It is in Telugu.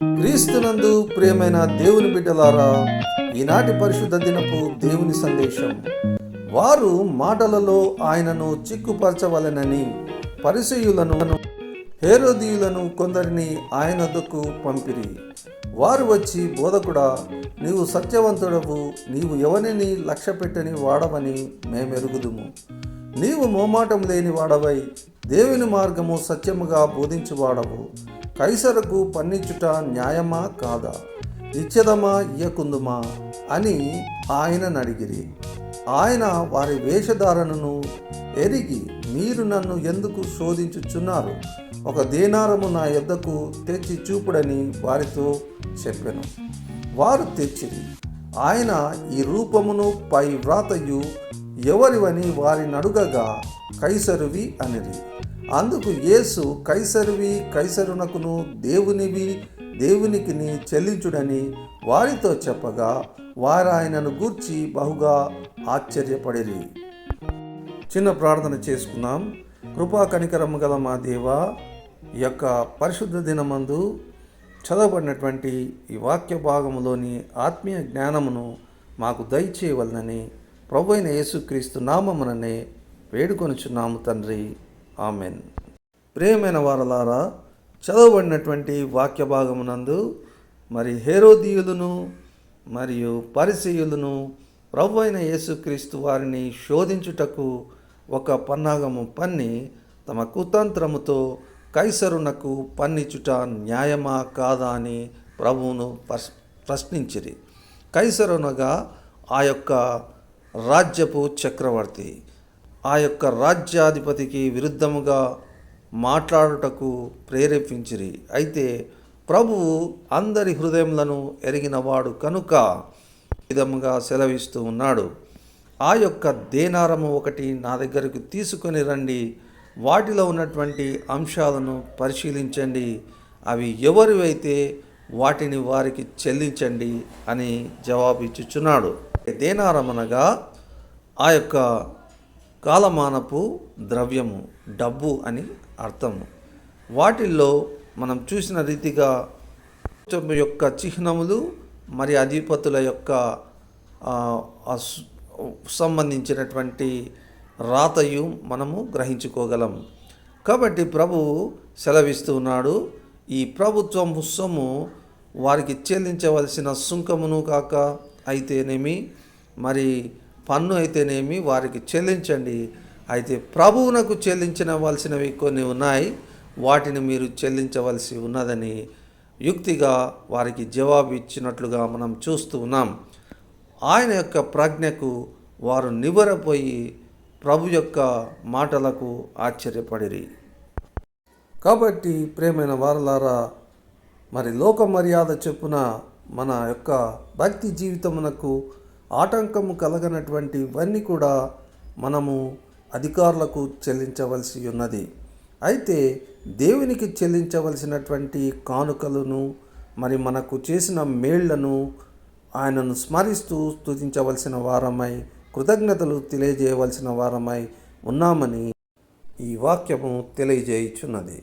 క్రీస్తునందు ప్రియమైన దేవుని బిడ్డలారా, ఈనాటి పరిశుద్ధ దినపు దేవుని సందేశం. వారు మాటలలో ఆయనను చిక్కుపరచవలెనని పరిసయ్యులను హేరోదీయులను కొందరిని ఆయన వద్దకు పంపిరి. వారు వచ్చి, బోధకుడా, నీవు సత్యవంతుడవు, నీవు ఎవరిని లక్ష్యపెట్టని వాడవని మేమెరుగుదుము. నీవు మోమాటం లేని వాడవై దేవుని మార్గము సత్యముగా బోధించువాడవు. కైసరుకు పన్నిచ్చుట న్యాయమా కాదా? ఇచ్చెదమా ఇయ్యకుందుమా అని ఆయనను అడిగిరి. ఆయన వారి వేషధారణను ఎరిగి, మీరు నన్ను ఎందుకు శోధించుచున్నారు? ఒక దేనారము నా యొద్దకు తెచ్చి చూపుడని వారితో చెప్పెను. వారు తెచ్చిరి. ఆయన ఈ రూపమును పై వ్రాతయు ఎవరివని వారిని అడుగగా, కైసరువి అనిరి. అందుకు యేసు, కైసరువి కైసరునకును, దేవునివి దేవునికిని చెల్లించుడని వారితో చెప్పగా, వారు ఆయనను గూర్చి బహుగా ఆశ్చర్యపడిరి. చిన్న ప్రార్థన చేసుకుందాం. కృపా కనికరము గల మా దేవా, ఈ యొక్క పరిశుద్ధ దినమందు చదవబడినటువంటి ఈ వాక్య భాగములోని ఆత్మీయ జ్ఞానమును మాకు దయచేయవలనని ప్రభువైన యేసుక్రీస్తు నామముననే వేడుకొనుచున్నాము తండ్రి. ఆమెన్. ప్రియమైన వారలారా, చదవబడినటువంటి వాక్య భాగమునందు మరి హేరోదీయులను మరియు పరిసయ్యులను ప్రభువైన యేసుక్రీస్తు వారిని శోధించుటకు ఒక పన్నాగము పన్ని తమ కుతంత్రముతో కైసరునకు పన్నిచ్చుట న్యాయమా కాదా అని ప్రభువును ప్రశ్నించిరి. కైసరునగా ఆ యొక్క రాజ్యపు చక్రవర్తి, ఆ యొక్క రాజ్యాధిపతికి విరుద్ధముగా మాట్లాడుటకు ప్రేరేపించిరి. అయితే ప్రభువు అందరి హృదయములను ఎరిగినవాడు కనుక విధముగా సెలవిస్తూ ఉన్నాడు. ఆ యొక్క దేనారము ఒకటి నా దగ్గరకు తీసుకొని రండి, వాటిలో ఉన్నటువంటి అంశాలను పరిశీలించండి, అవి ఎవరివైతే వాటిని వారికి చెల్లించండి అని జవాబు ఇచ్చుచున్నాడు. దేనారమనగా ఆ యొక్క కాలమానపు ద్రవ్యము, డబ్బు అని అర్థము. వాటిల్లో మనం చూసిన రీతిగా యొక్క చిహ్నములు మరి అధిపతుల యొక్క సంబంధించినటువంటి రాతయు మనము గ్రహించుకోగలం. కాబట్టి ప్రభువు సెలవిస్తూ ఉన్నాడు, ఈ ప్రభుత్వం సొమ్ము వారికి చెల్లించవలసిన సుంకమును కాక అయితేనేమి, మరి పన్ను అయితేనేమి వారికి చెల్లించండి. అయితే ప్రభువునకు చెల్లించవలసినవి కొన్ని ఉన్నాయి, వాటిని మీరు చెల్లించవలసి ఉన్నదని యుక్తిగా వారికి జవాబు ఇచ్చినట్లుగా మనం చూస్తూ ఉన్నాం. ఆయన యొక్క ప్రజ్ఞకు వారు నివ్వెరపోయి ప్రభు యొక్క మాటలకు ఆశ్చర్యపడిరి. కాబట్టి ప్రియమైన వారలారా, మరి లోక మర్యాద చొప్పున మన యొక్క భక్తి జీవితమునకు ఆటంకము కలగనటువంటివన్నీ కూడా మనము అధికారులకు చెల్లించవలసి ఉన్నది. అయితే దేవునికి చెల్లించవలసినటువంటి కానుకలను, మరి మనకు చేసిన మేళ్లను ఆయనను స్మరిస్తూ స్తుతించవలసిన వారమై, కృతజ్ఞతలు తెలియజేయవలసిన వారమై ఉన్నామని ఈ వాక్యము తెలియజేయుచున్నది.